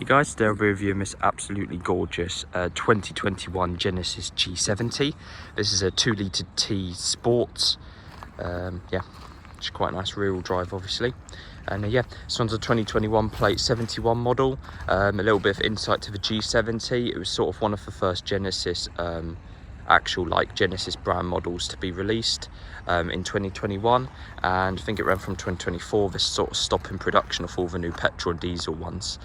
Hey guys, today I'll be reviewing this absolutely gorgeous 2021 Genesis G70. This is a 2 litre T Sport. Yeah, it's quite a nice rear-wheel drive obviously. And yeah, this one's a 2021 plate 71 model. A little bit of insight to the G70. It was sort of one of the first Genesis actual Genesis brand models to be released in 2021, and I think it ran from 2024. This sort of stopping production of all the new petrol and diesel ones.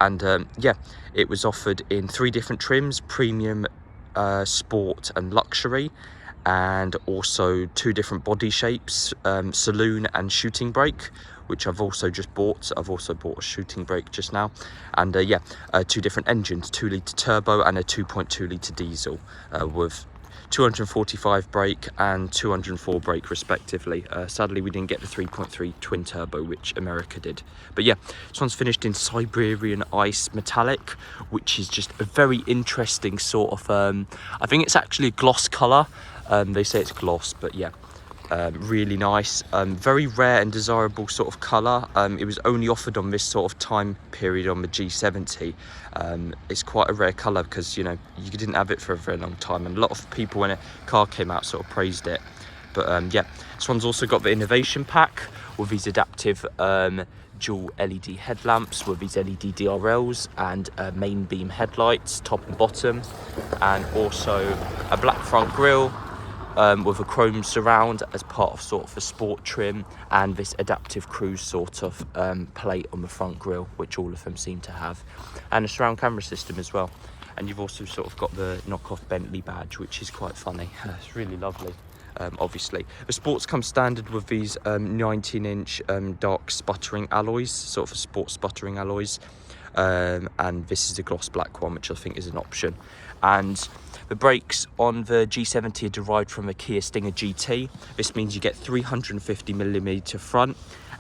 And yeah, it was offered in 3 different trims: premium, sport and luxury, and also 2 different body shapes, saloon and shooting brake, which I've also just bought. I've also bought a shooting brake just now. And yeah, 2 different engines, 2 litre turbo and a 2.2 litre diesel, with 245 brake and 204 brake respectively. Sadly we didn't get the 3.3 twin turbo, which America did. But yeah, this one's finished in Siberian Ice metallic, which is just a very interesting sort of I think it's actually a gloss color. They say it's gloss, but yeah, really nice, very rare and desirable sort of color. It was only offered on this sort of time period on the G70. It's quite a rare color because, you know, you didn't have it for a very long time, and a lot of people when a car came out sort of praised it. But yeah, this one's also got the innovation pack with these adaptive dual LED headlamps with these LED DRLs and main beam headlights, top and bottom, and also a black front grille with a chrome surround as part of sort of a sport trim, and this adaptive cruise sort of plate on the front grille, which all of them seem to have, and a surround camera system as well. And you've also sort of got the knockoff Bentley badge, which is quite funny. It's really lovely. Obviously the sports come standard with these 19-inch dark sputtering alloys, sort of sport sputtering alloys, and this is the gloss black one, which I think is an option. And the brakes on the G70 are derived from a Kia Stinger GT. This means you get 350mm front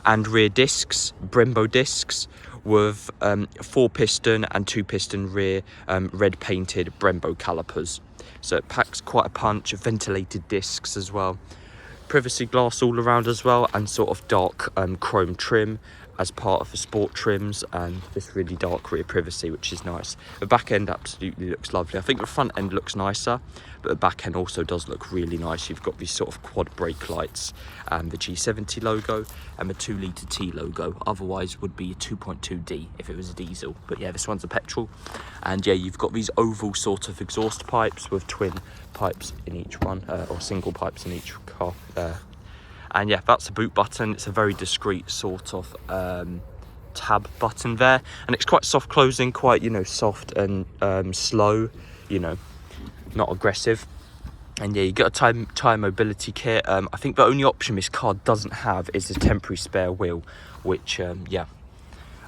and rear discs, Brembo discs, with 4-piston and 2-piston rear red painted Brembo calipers. So it packs quite a punch. Ventilated discs as well, privacy glass all around as well, and sort of dark chrome trim as part of the sport trims, and this really dark rear privacy, which is nice. The back end absolutely looks lovely. I think the front end looks nicer, but the back end also does look really nice. You've got these sort of quad brake lights and the G70 logo and the 2 litre T logo. Otherwise would be a 2.2D if it was a diesel, but yeah, this one's a petrol. And yeah, you've got these oval sort of exhaust pipes with twin pipes in each one, or single pipes in each car. And yeah, that's the boot button. It's a very discreet sort of tab button there, and it's quite soft closing, quite, you know, soft and slow, you know, not aggressive. And yeah, you got a tyre mobility kit. I think the only option this car doesn't have is a temporary spare wheel, which yeah,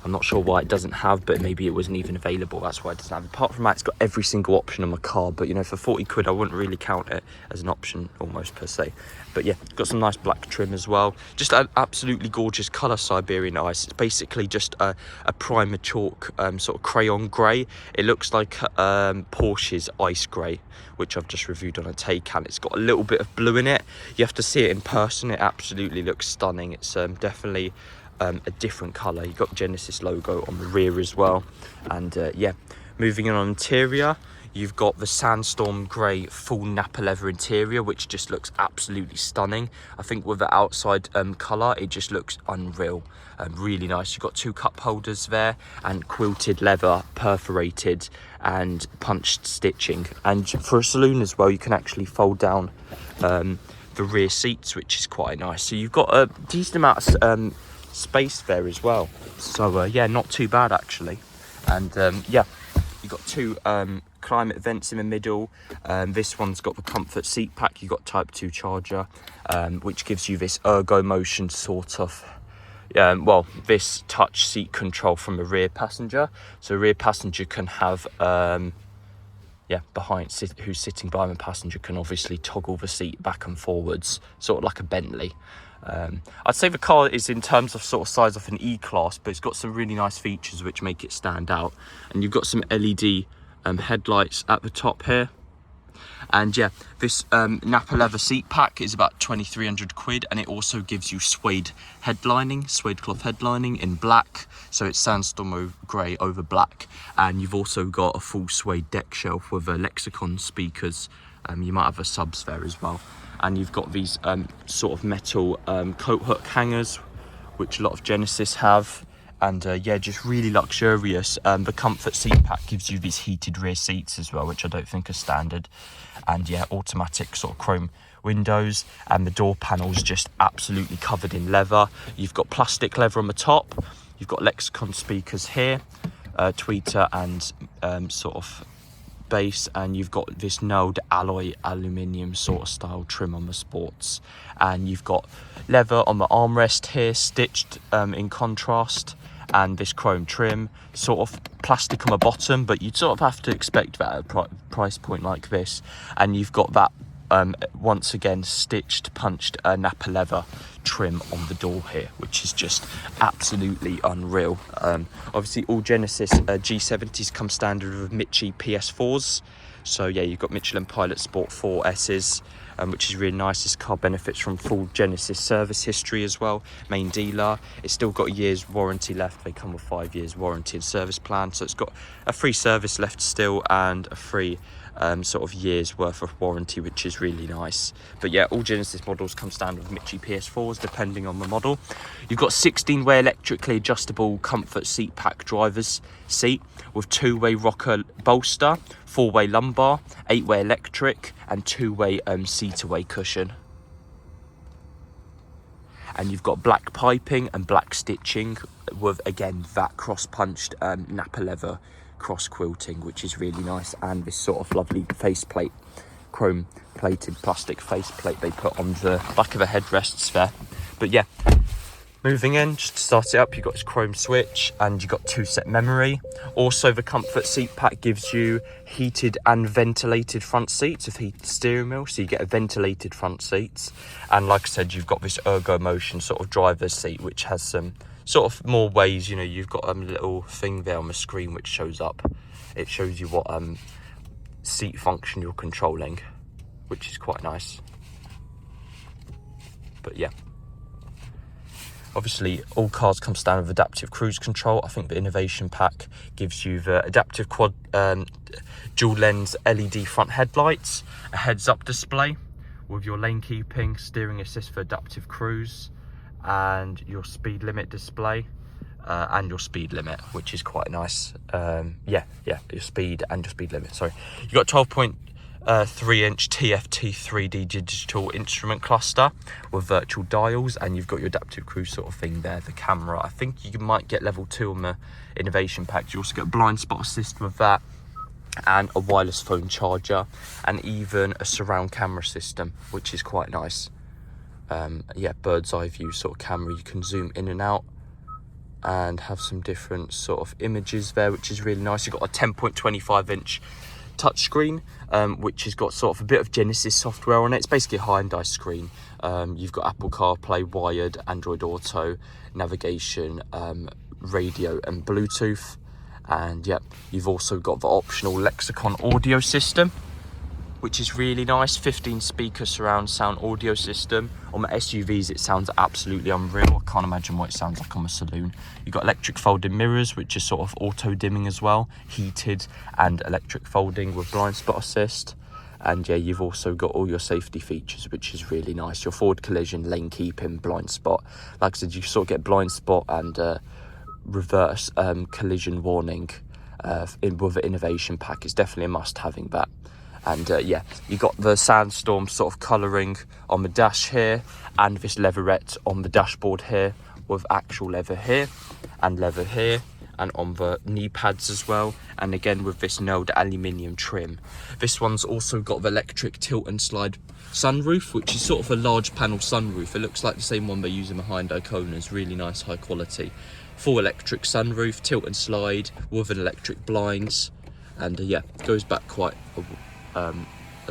I'm not sure why it doesn't have, but maybe it wasn't even available. That's why it doesn't have. Apart from that, it's got every single option on my car, but you know, for 40 quid, I wouldn't really count it as an option almost per se. But yeah, got some nice black trim as well. Just an absolutely gorgeous colour, Siberian Ice. It's basically just a primer chalk sort of crayon grey. It looks like Porsche's Ice Grey, which I've just reviewed on a Taycan. It's got a little bit of blue in it. You have to see it in person. It absolutely looks stunning. It's definitely a different colour. You got Genesis logo on the rear as well. And yeah, moving on interior, you've got the Sandstorm Grey full Nappa leather interior, which just looks absolutely stunning. I think with the outside colour, it just looks unreal. Really nice. You've got 2 cup holders there and quilted leather, perforated and punched stitching. And for a saloon as well, you can actually fold down the rear seats, which is quite nice. So you've got a decent amount of space there as well. So yeah, not too bad actually. And yeah, you've got 2 climate vents in the middle. This one's got the comfort seat pack. You've got Type 2 charger, which gives you this ergo motion sort of well, this touch seat control from the rear passenger. So the rear passenger can have yeah, who's sitting behind the passenger can obviously toggle the seat back and forwards, sort of like a Bentley. I'd say the car is, in terms of sort of size, of an E-Class, but it's got some really nice features which make it stand out. And you've got some LED headlights at the top here, And yeah, this Nappa leather seat pack is about 2,300 quid, and it also gives you suede headlining, suede cloth headlining in black, so it's Sandstorm Grey over black. And you've also got a full suede deck shelf with Lexicon speakers. You might have a subs there as well. And you've got these sort of metal coat hook hangers, which a lot of Genesis have. And yeah, just really luxurious. The comfort seat pack gives you these heated rear seats as well, which I don't think are standard. And yeah, automatic sort of chrome windows, and the door panels just absolutely covered in leather. You've got plastic leather on the top. You've got Lexicon speakers here, tweeter and sort of base, and you've got this nailed alloy aluminium sort of style trim on the sports. And you've got leather on the armrest here, stitched in contrast, and this chrome trim, sort of plastic on the bottom, but you'd sort of have to expect that at a price point like this. And you've got that once again stitched, punched Nappa leather trim on the door here, which is just absolutely unreal. Obviously all Genesis G70s come standard with Mitchie PS4s, so yeah, you've got Michelin Pilot Sport 4S's, which is really nice. This car benefits from full Genesis service history as well, main dealer. It's still got a year's warranty left. They come with 5 years warranty and service plan, so it's got a free service left still and a free sort of year's worth of warranty, which is really nice. But yeah, all Genesis models come standard with Mitchie PS4s depending on the model. You've got 16-way electrically adjustable comfort seat pack driver's seat with 2-way rocker bolster, 4-way lumbar, 8-way electric, and 2-way seat-away cushion. And you've got black piping and black stitching with, again, that cross-punched Nappa leather cross quilting, which is really nice. And this sort of lovely faceplate, chrome plated plastic faceplate they put on the back of the headrests there. But yeah, moving in, just to start it up, you've got this chrome switch and you've got 2-set memory. Also, the comfort seat pack gives you heated and ventilated front seats with heated steering wheel, so you get a ventilated front seats. And like I said, you've got this ergo motion sort of driver's seat, which has some sort of more ways. You know, you've got a little thing there on the screen which shows up. It shows you what seat function you're controlling, which is quite nice. But yeah, obviously all cars come standard with adaptive cruise control. I think the innovation pack gives you the adaptive quad dual lens LED front headlights, a heads up display with your lane keeping, steering assist for adaptive cruise, and your speed limit display and your speed limit, which is quite nice. Yeah, your speed and your speed limit, sorry. You've got 12.3-inch TFT 3D digital instrument cluster with virtual dials, and you've got your adaptive cruise sort of thing there, the camera. I think you might get level 2 on the innovation pack. You also get a blind spot assist with that, and a wireless phone charger, and even a surround camera system, which is quite nice. Yeah, bird's eye view sort of camera. You can zoom in and out and have some different sort of images there, which is really nice. You've got a 10.25-inch touchscreen, which has got sort of a bit of Genesis software on it. It's basically a Hyundai screen. You've got Apple CarPlay, wired, Android Auto, navigation, radio and Bluetooth. And yeah, you've also got the optional Lexicon audio system, which is really nice. 15 speaker surround sound audio system. On the SUVs, it sounds absolutely unreal. I can't imagine what it sounds like on a Saloon. You've got electric folding mirrors, which is sort of auto dimming as well, heated and electric folding with blind spot assist. And yeah, you've also got all your safety features, which is really nice. Your forward collision, lane keeping, blind spot. Like I said, you sort of get blind spot and reverse collision warning with the innovation pack. It's definitely a must having that. And yeah, you got the Sandstorm sort of colouring on the dash here, and this leatherette on the dashboard here with actual leather here and leather here, and on the knee pads as well, and again with this nailed aluminium trim. This one's also got the electric tilt and slide sunroof, which is sort of a large panel sunroof. It looks like the same one they use in the Hyundai Konas. Really nice, high quality. Full electric sunroof, tilt and slide with an electric blinds, and yeah, goes back quite a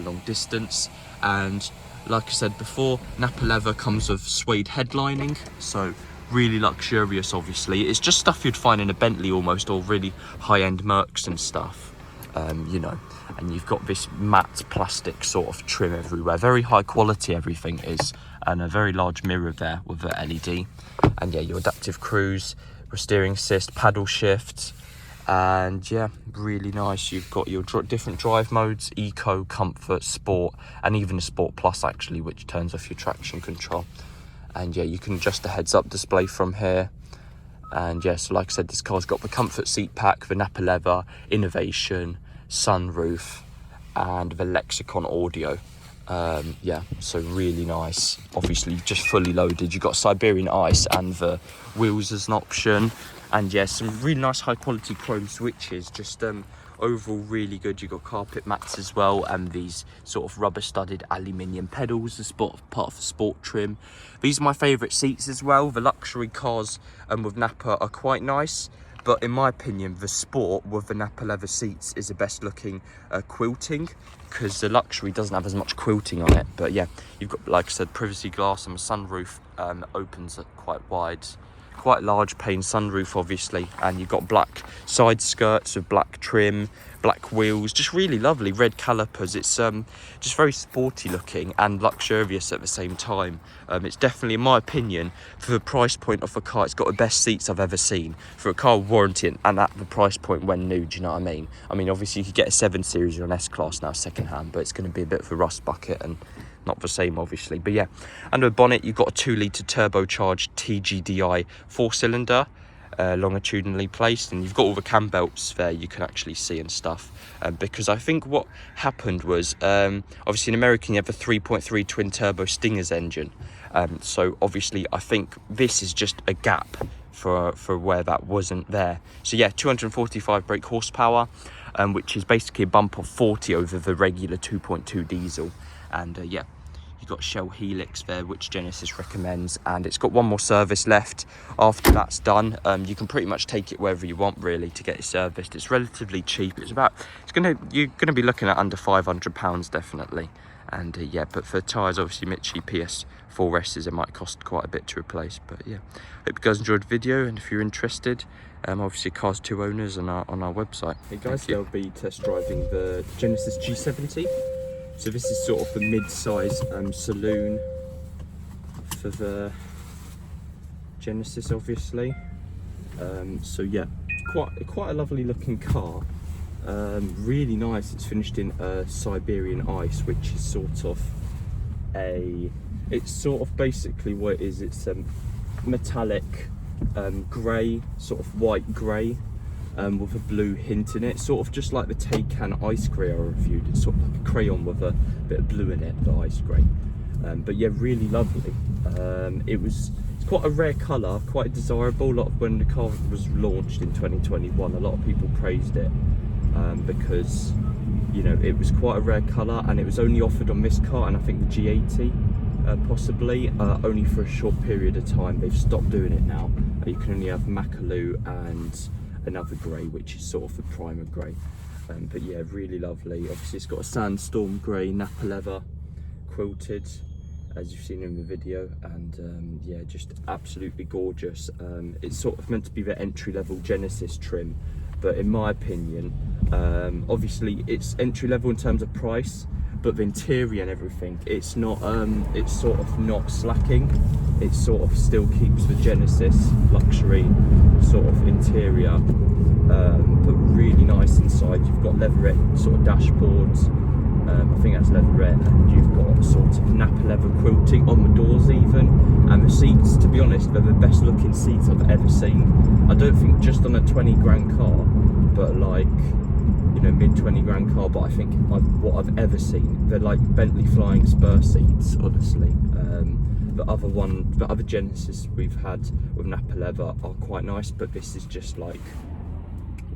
long distance. And like I said before, Nappa leather comes with suede headlining, so really luxurious. Obviously, it's just stuff you'd find in a Bentley almost, or really high-end Mercs and stuff. you know, and you've got this matte plastic sort of trim everywhere. Very high quality everything is, and a very large mirror there with the LED. And yeah, your adaptive cruise, steering assist, paddle shift, and yeah, really nice. You've got your different drive modes: eco, comfort, sport, and even a sport plus actually, which turns off your traction control. And yeah, you can adjust the heads-up display from here. And yeah, so like I said, this car's got the comfort seat pack, the Nappa leather, innovation, sunroof, and the Lexicon audio. Yeah, so really nice. Obviously just fully loaded. You've got Siberian Ice and the wheels as an option. And yeah, some really nice high quality chrome switches. Just overall really good. You've got carpet mats as well, and these sort of rubber studded aluminium pedals as part of the sport trim. These are my favourite seats as well. The luxury cars with Nappa are quite nice, but in my opinion the sport with the Nappa leather seats is the best looking quilting, because the luxury doesn't have as much quilting on it. But yeah, you've got, like I said, privacy glass and a sunroof that opens quite wide. Quite large pane sunroof obviously, and you've got black side skirts with black trim, black wheels, just really lovely red calipers. It's just very sporty looking and luxurious at the same time. It's definitely, in my opinion, for the price point of a car, it's got the best seats I've ever seen for a car with warranty, and at the price point when new. Do you know what I mean? I mean, obviously you could get a 7 Series or an S-Class now second hand, but it's going to be a bit of a rust bucket and not the same obviously. But yeah, under the bonnet you've got a 2-litre turbocharged TGDI 4-cylinder, longitudinally placed, and you've got all the cam belts there you can actually see and stuff, because I think what happened was obviously in America you have a 3.3 twin turbo Stingers engine, so obviously I think this is just a gap for where that wasn't there. So yeah, 245 brake horsepower, which is basically a bump of 40 over the regular 2.2 diesel. And yeah, you've got Shell Helix there, which Genesis recommends, and it's got one more service left. After that's done, you can pretty much take it wherever you want really to get it serviced. It's relatively cheap. You're gonna be looking at under £500 definitely. And yeah, but for tyres, obviously Mitchie PS4S's, it might cost quite a bit to replace. But yeah, hope you guys enjoyed the video, and if you're interested, obviously Cars 2 Owners on our website. Hey guys, they'll be test driving the Genesis G70. So this is sort of the mid-size saloon for the Genesis obviously. So yeah, quite a lovely looking car. Really nice. It's finished in Siberian Ice, which is sort of basically what it is. It's metallic grey, sort of white grey, with a blue hint in it, sort of just like the Taycan Ice Grey I reviewed. It's sort of like a crayon with a bit of blue in it, the Ice Grey. But yeah, really lovely. It's quite a rare colour, quite desirable. When the car was launched in 2021, a lot of people praised it because, you know, it was quite a rare colour, and it was only offered on this car and I think the G80 possibly, only for a short period of time. They've stopped doing it now. You can only have Macaloo and another grey, which is sort of the primer grey. But yeah, really lovely. Obviously it's got a Sandstorm Grey Nappa leather quilted, as you've seen in the video, and yeah, just absolutely gorgeous. It's sort of meant to be the entry-level Genesis trim, but in my opinion, obviously it's entry-level in terms of price, but the interior and everything, it's not it's sort of not slacking. It sort of still keeps the Genesis luxury sort of interior, but really nice inside. You've got leatherette sort of dashboards, I think that's leatherette, and you've got sort of Nappa leather quilting on the doors even, and the seats, to be honest, they're the best looking seats I've ever seen. I don't think just on a 20 grand car, but like, you know, mid 20 grand car, but I think what I've ever seen, they're like Bentley Flying Spur seats, honestly. The other Genesis we've had with Nappa leather are quite nice, but this is just like,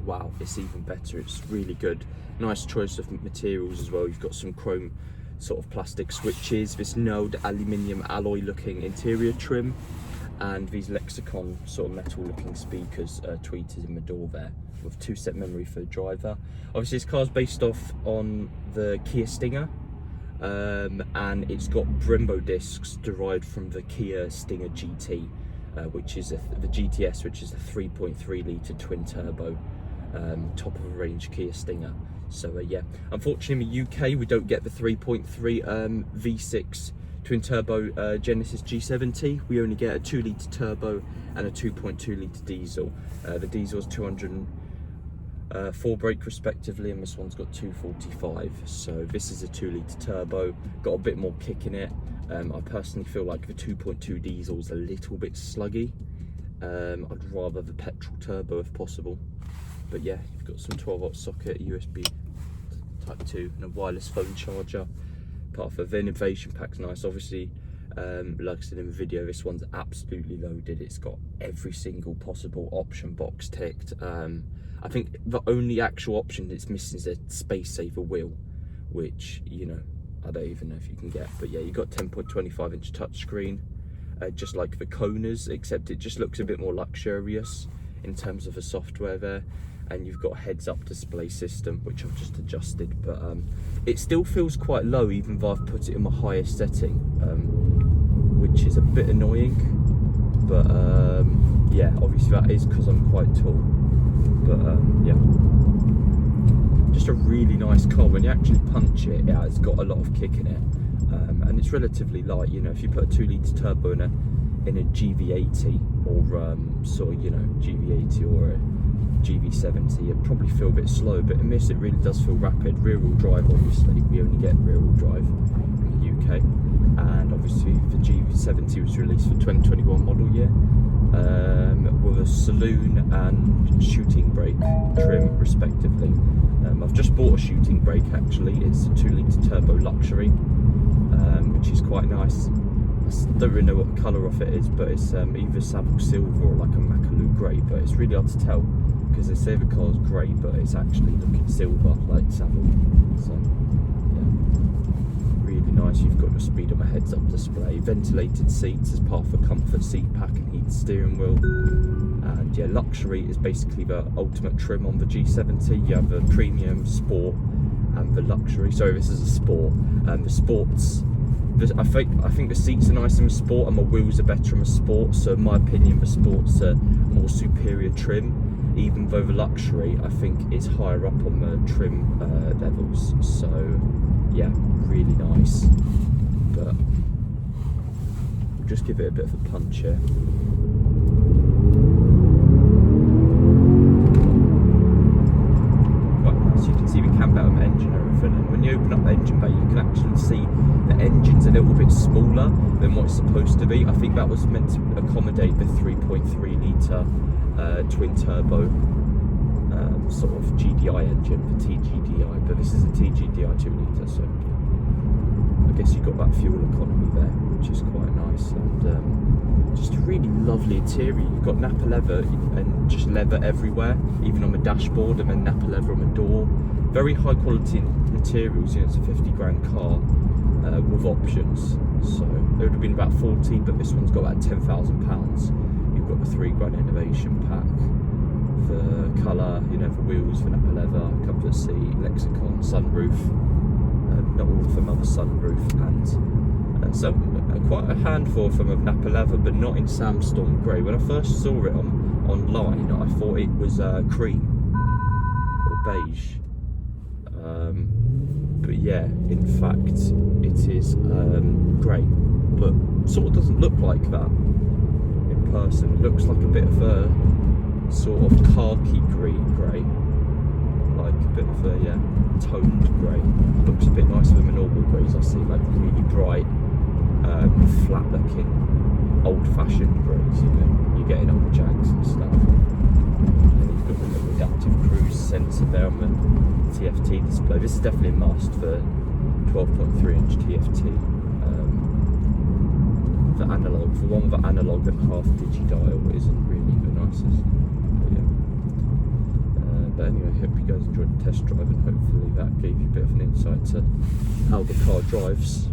wow, it's even better. It's really good. Nice choice of materials as well. You've got some chrome sort of plastic switches, this Node aluminium alloy looking interior trim, and these Lexicon sort of metal looking speakers, tweeters in the door there, with 2-set memory for the driver. Obviously this car's based off on the Kia Stinger, and it's got Brembo discs derived from the Kia Stinger GT, which is the GTS, which is a 3.3 litre twin turbo. top of a range Kia Stinger. So yeah, unfortunately in the UK we don't get the 3.3 V6 twin turbo Genesis G70. We only get a 2 litre turbo and a 2.2 litre diesel. The diesel's 204 brake respectively, and this one's got 245. So this is a 2 litre turbo, got a bit more kick in it. I personally feel like the 2.2 diesel's a little bit sluggy. I'd rather the petrol turbo if possible. But yeah, you've got some 12-volt socket, USB Type 2 and a wireless phone charger. Part of the innovation pack's nice. Obviously, like I said in the video, this one's absolutely loaded. It's got every single possible option box ticked. I think the only actual option it's missing is a space saver wheel, which, you know, I don't even know if you can get. But yeah, you got 10.25 inch touchscreen, just like the Konas, except it just looks a bit more luxurious in terms of the software there. And you've got a heads-up display system, which I've just adjusted, but it still feels quite low even though I've put it in my highest setting, which is a bit annoying. But yeah, obviously that is because I'm quite tall. But yeah, just a really nice car. When you actually punch it, yeah, it's got a lot of kick in it, and it's relatively light. You know, if you put a 2 litre turbo in a GV80 or sort of, you know, GV80 or a GV70, it'd probably feel a bit slow, but in this it really does feel rapid. Rear wheel drive, obviously, we only get rear wheel drive in the UK, and obviously the G70 was released for 2021 model year, with a saloon and shooting brake trim respectively. I've just bought a shooting brake actually. It's a 2 litre turbo luxury, which is quite nice. I don't really know what the colour of it is, but it's either Savile Silver or like a Macaloo Grey, but it's really hard to tell because they say the car's grey, but it's actually looking silver like Savile. So yeah, really nice. You've got your speedometer heads-up display, ventilated seats as part of a comfort seat pack and heated steering wheel. And yeah, luxury is basically the ultimate trim on the G70. You have the premium, sport, and the luxury. Sorry, this is a sport, and the sports. I think the seats are nice in the sport, and my wheels are better in the sport. So in my opinion, the sport's a more superior trim, even though the luxury I think is higher up on the trim levels. So yeah, really nice. But just give it a bit of a punch here. Quite nice. You can see the cam belt and engine and everything, and when you open up the engine bay, you can actually see the engine's a little bit smaller than what it's supposed to be. I think that was meant to accommodate the 3.3 litre twin turbo sort of GDI engine for TGDI, but this is a TGDI 2 litre, so I guess you've got that fuel economy there, which is quite nice. And just a really lovely interior. You've got Nappa leather and just leather everywhere, even on the dashboard, and then Nappa leather on the door. Very high quality materials. You know, it's a 50 grand car with options, so it would have been about 40, but this one's got about £10,000. You've got the 3 grand innovation pack, the colour, you know, the wheels, the Nappa leather, comfort seat, Lexicon, sunroof, not all of them have a sunroof, and so quite a handful of them of Nappa leather, but not in Sandstorm Grey. When I first saw it online, I thought it was cream or beige. But yeah, in fact it is grey, but sort of doesn't look like that in person. It looks like a bit of a sort of khaki grey, like a bit of a toned grey. Looks a bit nicer than the normal greys I see, like really bright, flat looking, old fashioned greys, you know, you're getting old Jags and stuff. You've got the little adaptive cruise sensor there on the TFT display. This is definitely a must for 12.3 inch TFT. The analog, for one with the analog and half digidial isn't really the nicest. But yeah. But anyway, hope you guys enjoyed the test drive, and hopefully that gave you a bit of an insight to how the car drives.